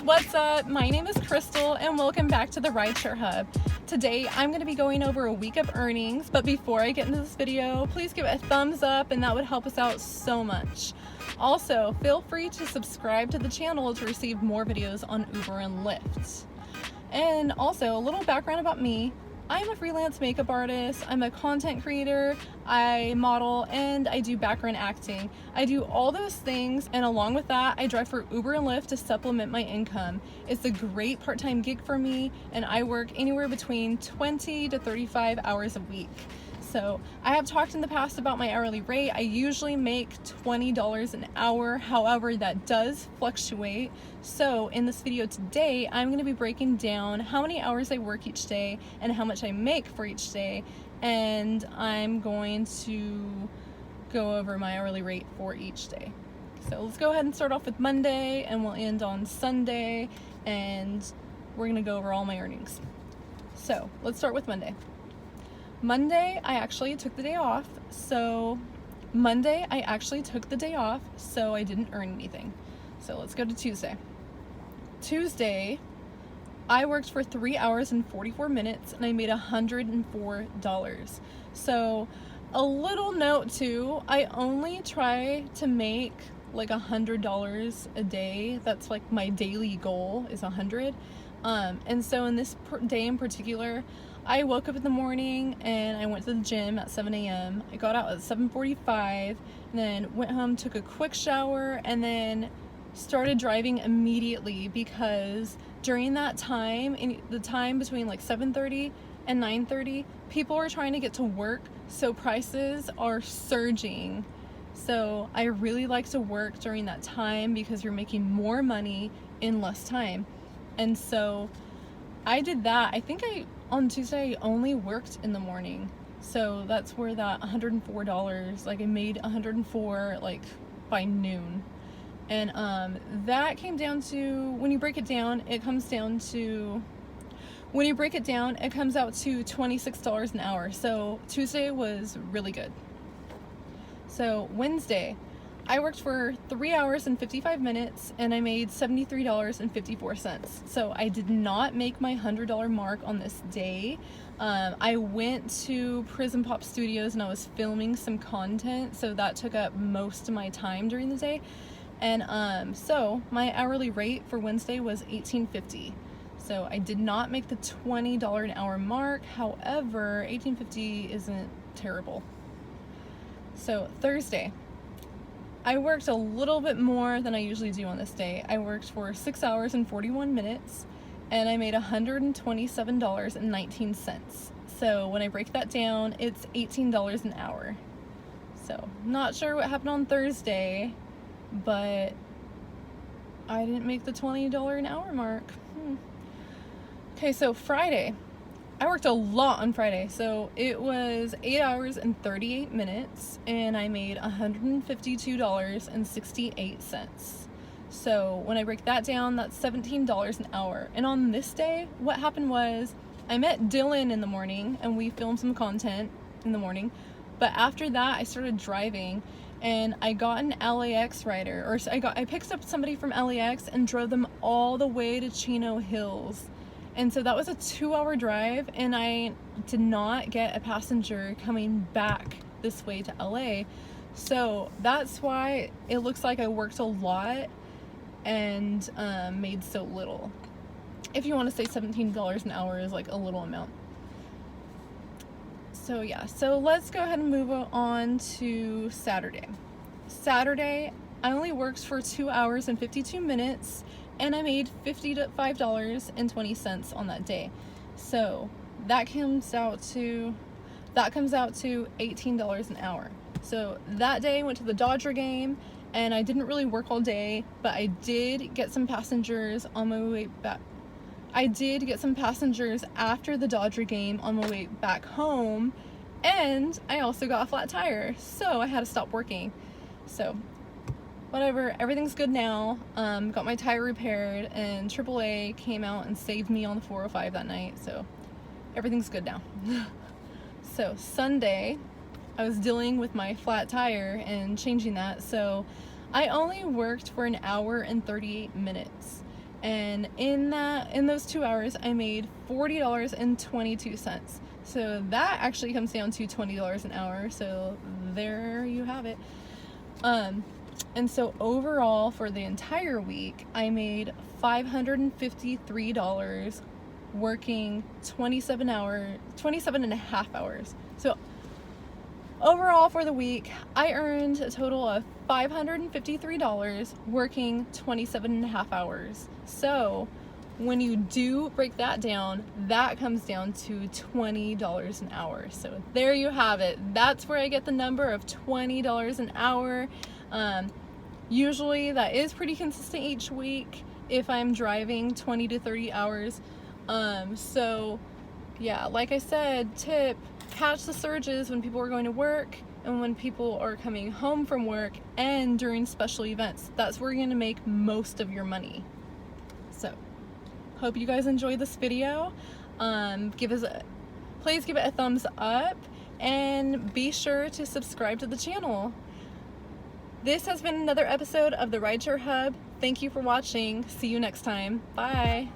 what's up? My name is Crystal and welcome back to the Rideshare Hub. Today I'm going to be going over a week of earnings, but before I get into this video, please give it a thumbs up and that would help us out so much. Also, feel free to subscribe to the channel to receive more videos on Uber and Lyft. And also, a little background about me. I'm a freelance makeup artist, I'm a content creator, I model, and I do background acting. I do all those things, and along with that, I drive for Uber and Lyft to supplement my income. It's a great part-time gig for me, and I work anywhere between 20 to 35 hours a week. So I have talked in the past about my hourly rate. I usually make $20 an hour. However, that does fluctuate. So in this video today, I'm going to be breaking down how many hours I work each day and how much I make for each day. And I'm going to go over my hourly rate for each day. So let's go ahead and start off with Monday and we'll end on Sunday. And we're going to go over all my earnings. So let's start with Monday. Monday, I actually took the day off, so I didn't earn anything. So let's go to Tuesday. Tuesday, I worked for 3 hours and 44 minutes, and I made $104. So a little note too, I only try to make like $100 a day. That's like my daily goal is 100. And so in this day in particular, I woke up in the morning and I went to the gym at 7 a.m. I got out at 7:45 and then went home, took a quick shower, and then started driving immediately because during that time, in the time between like 7:30 and 9:30, people are trying to get to work, so prices are surging. So I really like to work during that time because you're making more money in less time. And so I did that. I think on Tuesday I only worked in the morning. So that's where that $104, like I made $104 like by noon. And that came down to, when you break it down, it comes out to $26 an hour. So Tuesday was really good. So Wednesday, I worked for 3 hours and 55 minutes and I made $73.54. So I did not make my $100 mark on this day. I went to Prison Pop Studios and I was filming some content, so that took up most of my time during the day. And so my hourly rate for Wednesday was $18.50. So I did not make the $20 an hour mark. However, $18.50 isn't terrible. So Thursday, I worked a little bit more than I usually do on this day. I worked for 6 hours and 41 minutes and I made $127.19. So when I break that down, it's $18 an hour. So not sure what happened on Thursday, but I didn't make the $20 an hour mark. Okay, so Friday. I worked a lot on Friday, so it was 8 hours and 38 minutes, and I made $152.68. So when I break that down, that's $17 an hour. And on this day, what happened was I met Dylan in the morning, and we filmed some content in the morning. But after that, I started driving, and I got an LAX rider, or I picked up somebody from LAX and drove them all the way to Chino Hills. And so that was a 2-hour drive, and I did not get a passenger coming back this way to LA. So that's why it looks like I worked a lot and made so little. If you want to say $17 an hour is like a little amount. So yeah, so let's go ahead and move on to Saturday. Saturday, I only worked for 2 hours and 52 minutes. And I made $55.20 on that day. So that comes out to $18 an hour. So that day I went to the Dodger game and I didn't really work all day, but I did get some passengers on my way back. I did get some passengers after the Dodger game on my way back home, and I also got a flat tire, so I had to stop working. So whatever, everything's good now. Got my tire repaired, and AAA came out and saved me on the 405 that night, so everything's good now. So Sunday, I was dealing with my flat tire and changing that, so I only worked for an hour and 38 minutes. And in those 2 hours, I made $40.22. So that actually comes down to $20 an hour. So there you have it. And so overall for the entire week, I made $553 working 27 and a half hours. So overall for the week, I earned a total of $553 working 27 and a half hours. So when you do break that down, that comes down to $20 an hour. So there you have it. That's where I get the number of $20 an hour. Usually that is pretty consistent each week if I'm driving 20 to 30 hours. So yeah, like I said, tip, catch the surges when people are going to work and when people are coming home from work and during special events. That's where you're going to make most of your money. So hope you guys enjoyed this video. Please give it a thumbs up and be sure to subscribe to the channel. This has been another episode of the Rideshare Hub. Thank you for watching. See you next time. Bye.